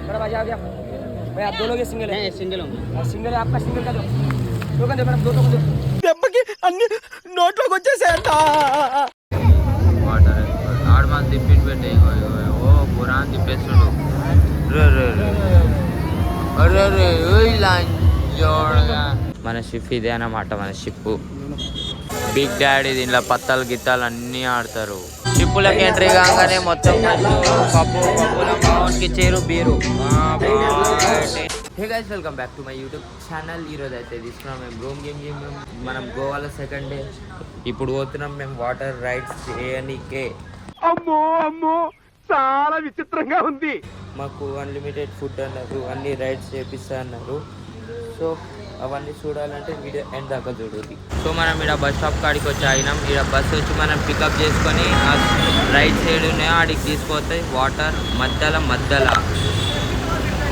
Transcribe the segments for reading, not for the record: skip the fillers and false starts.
बड़ा मजा आ गया भाई। आप दोनों के सिंगल है? सिंगल हूँ। सिंगल है आपका, सिंगल का दो टोकन दो मैडम, दो टोकन दो। దెబ్బకి అన్ని నోట్లోకి వచ్చేసాయంట. వాటర్ ఆడు మాకు తిప్పిని పెట్టే ఓ పురాణం తిప్పేస్తుండు. మన షిప్ ఇదే అన్నమాట, మన షిప్ బిగ్ డాడీ. దీనిలో పత్తాలు గిత్తాలు అన్నీ ఆడతారు. షిప్పులకి ఎంట్రీ కాగానే మొత్తం పప్పు పప్పులకి చేరు beer. Hey guys, welcome back to my YouTube channel. ఈరోజు అయితే తీసుకున్నాం మేము రూమ్ గేమ్. మనం గోవాలో సెకండ్ డే. ఇప్పుడు పోతున్నాం మేము వాటర్ రైడ్స్ చేయనికే. అమ్మో అమ్మో చాలా విచిత్రంగా ఉంది. మాకు అన్లిమిటెడ్ ఫుడ్ అన్నారు, అన్ని రైడ్స్ చేపిస్తా అన్నారు. సో అవన్నీ చూడాలంటే వీడియో ఎండ్ దాకా చూడండి. సో మనం ఇక్కడ బస్ స్టాప్ కాడికి వచ్చి ఆగినాం. ఇక్కడ బస్సు వచ్చి మనం పికప్ చేసుకొని ఆ రైట్ సైడ్ ఉన్నాయో ఆడికి తీసుకుపోతాయి. వాటర్ మధ్యలో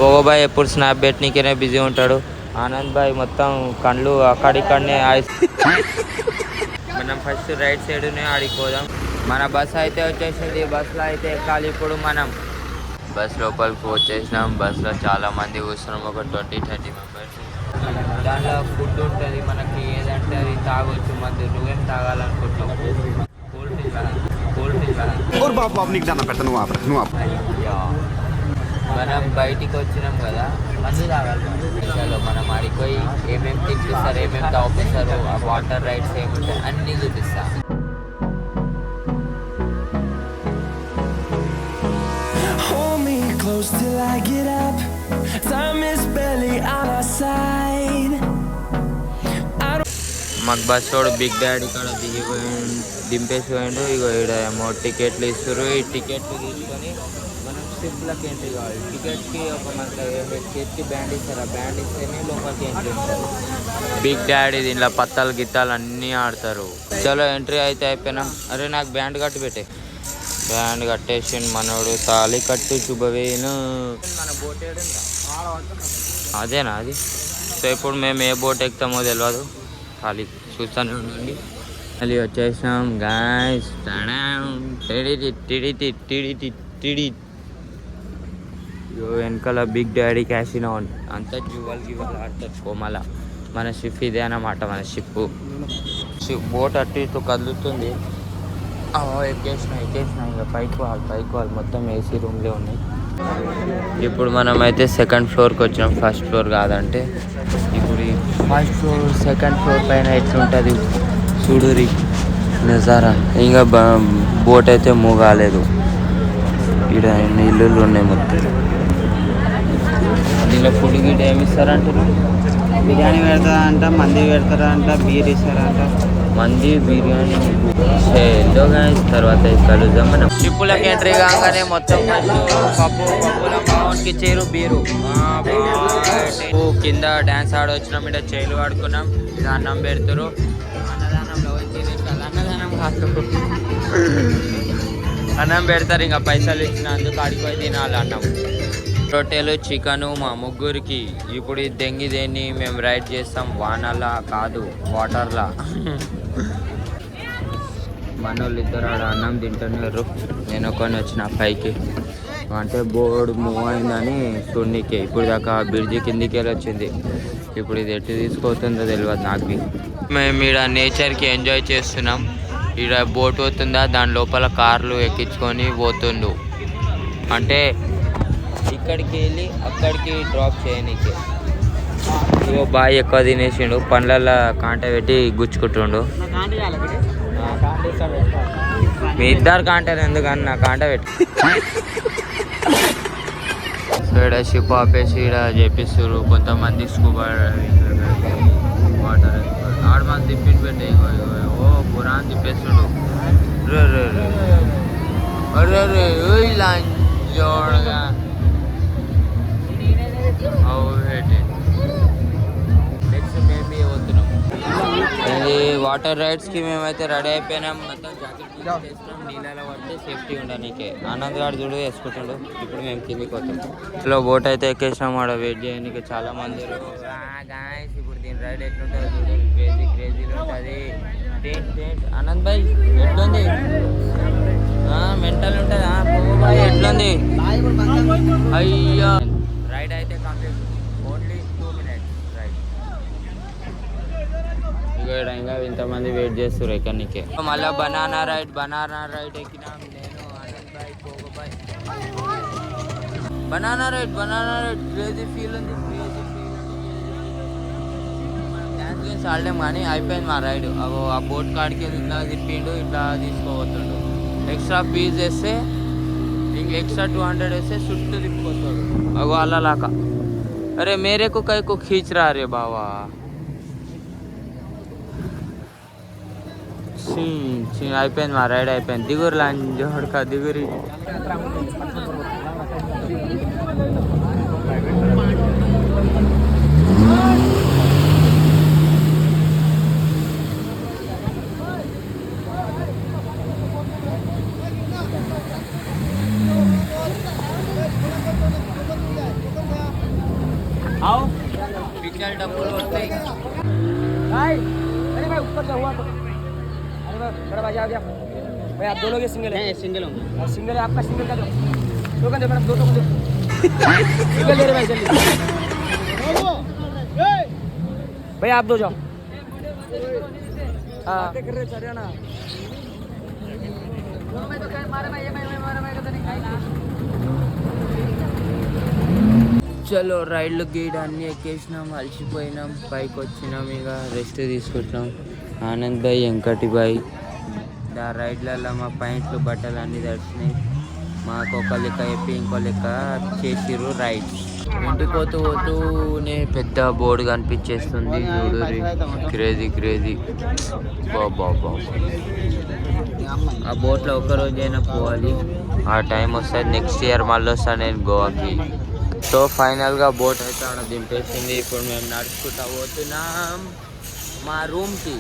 ఓబాయ్ ఎప్పుడు స్నాప్ పెట్టనీకేనే బిజీ ఉంటాడు. ఆనంద్ బాయ్ మొత్తం కళ్ళు అక్కడిక్కడనే మనం ఫస్ట్ రైట్ సైడ్ ఉన్నాయో ఆడికి పోదాం. మన బస్ అయితే వచ్చేసింది. బస్సులో అయితే ఎక్కాలి. ఇప్పుడు మనం బస్ లోపలికి వచ్చేసినాం. బస్సులో చాలా మంది కూర్చున్నాం, ఒక 20-30 మెంబర్స్. దాంట్లో ఫుడ్ ఉంటుంది, మనకి ఏదంటే అది తాగొచ్చు. మంది నువ్వేం తాగాలనుకుంటున్నావు? Cool drink. మనం బయటికి వచ్చినాం కదా, మంది తాగాలి. మనం ఆడిపోయి ఏమేమి తినిపిస్తారు, ఏమేమి తాగిస్తారు, ఆ వాటర్ రైడ్స్ ఏముంటాయి అన్నీ చూపిస్తా. Close till I get up. Time is barely on our side. మాకు బస్ వాడు బిగ్ డాడీ ఇక్కడ దింపేసి పోయిండు. ఇగో ఇక్కడ ఏమో టికెట్లు ఇస్తారు. ఈ టికెట్లు తీసుకొని మనం షిప్లకి ఎంట్రీ కావాలి. టికెట్కి ఒక మనకి చేతికి బ్యాండ్ ఇస్తారు. ఆ బ్యాండ్ ఇస్తేనే లోపలికి ఎంట్రీ ఉంటుంది. బిగ్ డాడీ దీనిలో పత్తాలు గిత్తాలు అన్నీ ఆడతారు. చలో ఎంట్రీ అయితే అయిపోయినాం. అరే నాకు బ్యాండ్ కట్టి పెట్టే. బ్యాండ్ కట్టేసిండు మనోడు. తాళి కట్టు శుభవేను. మన బోట్ అదేనా అది? సో ఇప్పుడు మేము ఏ బోట్ ఎక్కుతామో తెలియదు, ఖాళీ చూస్తూనే ఉండండి. మళ్ళీ వచ్చేసినాం గాయ్స్. వెనకాల బిగ్ డాడీ క్యాసినో అంతా గివ్వలు ఆడతారు కోమల. మన షిప్ ఇదే అన్నమాట, మన షిప్ బోట్ అటు ఇటు కదులుతుంది. ఎక్కేసిన ఇంకా పైకి వాళ్ళు మొత్తం ఏసీ రూమ్లే ఉన్నాయి. ఇప్పుడు మనం అయితే సెకండ్ ఫ్లోర్కి వచ్చినాం, ఫస్ట్ ఫ్లోర్ కాదంటే. ఇప్పుడు ఈ ఫస్ట్ ఫ్లోర్ సెకండ్ ఫ్లోర్ పైన ఎట్లుంటుంది చూడురి నజారా. ఇంకా బోట్ అయితే మూవ్ కాలేదు. ఇక్కడ ఇల్లులు ఉన్నాయి మొత్తం. దీనిలో ఫుడ్ గిట్ ఏమి ఇస్తారంటారు? బిర్యానీ పెడతారంట, మంది పెడతారంట, బీర్ ఇస్తారంట. మంది బిర్యానీ తర్వాత కలుద్దాం. మనం షిప్పులకి ఎంట్రీ కాగానే మొత్తం పప్పులకి చేరు బీరు. కింద డ్యాన్స్ ఆడొచ్చినాం. ఇక్కడ చైలు ఆడుకున్నాం. ఇది అన్నం పెడతారు. అన్నదానం కాదు, అన్నం పెడతారు. ఇంకా పైసలు ఇచ్చినందుకు ఆడిపోయి తినాలి అన్నం. రొట్టెలు చికెను మా ముగ్గురికి. ఇప్పుడు ఈ దెంగి దేన్ని మేము రైడ్ చేస్తాం, వానలా కాదు వాటర్లా. మనోళ్ళు ఇద్దరు ఆడ అన్నం తింటున్నారు. నేను కొన్ని వచ్చిన పైకి అంటే బోర్డు మూవ్ అయిందని చూడనీకే. ఇప్పుడు దాకా బ్రిడ్జి కిందికి వెళ్ళి వచ్చింది. ఇప్పుడు ఇది ఎటు తీసుకుపోతుందో తెలియదు నాకు. మేము ఇక్కడ నేచర్కి ఎంజాయ్ చేస్తున్నాం. ఇక్కడ బోట్ పోతుందా, దాని లోపల కార్లు ఎక్కించుకొని పోతుండు. అంటే ఇక్కడికి వెళ్ళి అక్కడికి డ్రాప్ చేయనీకే. ఇగో బాయ్ ఎక్కువ తినేసిండు, పండ్లల్లో కాంట పెట్టి గుచ్చుకుంటుండు. మీ ఇద్దరు కాంటారు ఎందుకన్నా కాంట పెట్టి. ఇక్కడ షిప్ ఆపేసి ఇక్కడ చేపిస్తారు. కొంతమంది స్కూబా వాటర్ ఆడు మాకు తిప్పిని పెట్టే. ఓ పురాణం తిప్పేస్తుండు. నెక్స్ట్ మేబీ పోతున్నాం. ఇది వాటర్ రైడ్స్కి మేమైతే రెడీ అయిపోయినాం. మొత్తం జాకెట్ వేసుకున్నాం. నీళ్ళలో పడితే సేఫ్టీ ఉండడానికి. ఆనంద్ గారు చూడు వేసుకుంటాడు. ఇప్పుడు మేము కిందికి పోతాం. ఇలా బోట్ అయితే ఎక్కేసినాం. ఆడ వెయిట్ చేయడానికి చాలా మంది. ఇప్పుడు దీని రైడ్ ఎట్లుంటుందో చూడు. క్రేజీలో ఉంటుంది. ఆనంద్ భాయ్ ఎట్లుంది? మెంటల్ ఉంటుందా? ఎట్లుంది? అయ్యా రైడ్ అయితే కంప్లీట్, ఓన్లీ 2 minutes రైడ్. ఇక్కడ ఇంకా ఇంతమంది వెయిట్ చేస్తారు ఎక్కడికే. మళ్ళీ బనానా రైడ్ ఎక్కినాం నేను, Anand boy, Pogo boy. Banana ride crazy feel ఉంది. డ్యాన్స్ గేమ్స్ ఆడలేం కానీ అయిపోయింది మా రైడ్. అగో ఆ బోట్ కాడికి వెళ్ళి ఇట్లా తిప్పిండు, ఇట్లా తీసుకోబోతుండు. ఎక్స్ట్రా ఫీజ్ వేస్తే, ఇంక ఎక్స్ట్రా 200 వేస్తే చుట్టూ తిప్పిపోతాడు. అగో అల్లలాక. అరే మేరే को कई को खींच रहा रे बाबा. అయిపోయింది మా రైడ్ అయిపోయింది. దిగురు లంజోడక దిగురి. आओ पिक्चर डबल होते हैं भाई. अरे भाई ऊपर जा हुआ तो. अरे भाई बड़ा भाई आ गया भाई. आप दो लोग सिंगल है? सिंगल हूँ. सिंगल है आपका. सिंगल का दो टोकन दो मैडम, 2 टोकन दो. सिंगल ले रहे भाई जल्दी. भाई आप दो जाओ. हाँ कर रहे चढ़िया ना. చలో రైడ్లు గీడ్ అన్నీ ఎక్కేసినాం, అలసిపోయినాం, పైకి వచ్చినాం, ఇక రెస్ట్ తీసుకుంటున్నాం. ఆనంద్ భాయ్, వెంకటి భాయ్ ఆ రైడ్లలో మా పాయింట్లు బట్టలు అన్నీ తడిచినాయి. మాకు ఒక లెక్క చెప్పి ఇంకో లెక్క చేసిర్రు రైడ్. ఇంటికి పోతూనే పెద్ద బోర్డు కనిపించేస్తుంది చూడురి. క్రేజీ బాబా. ఆ బోట్లో ఒక్కరోజైనా పోవాలి. ఆ టైం వస్తుంది. నెక్స్ట్ ఇయర్ మళ్ళీ వస్తాను నేను గోవాకి. సో ఫైనల్గా బోట్ అయితే ఆడ దింపేసింది. ఇప్పుడు మేము నడుచుకుంటా పోతున్నాం మా రూమ్కి.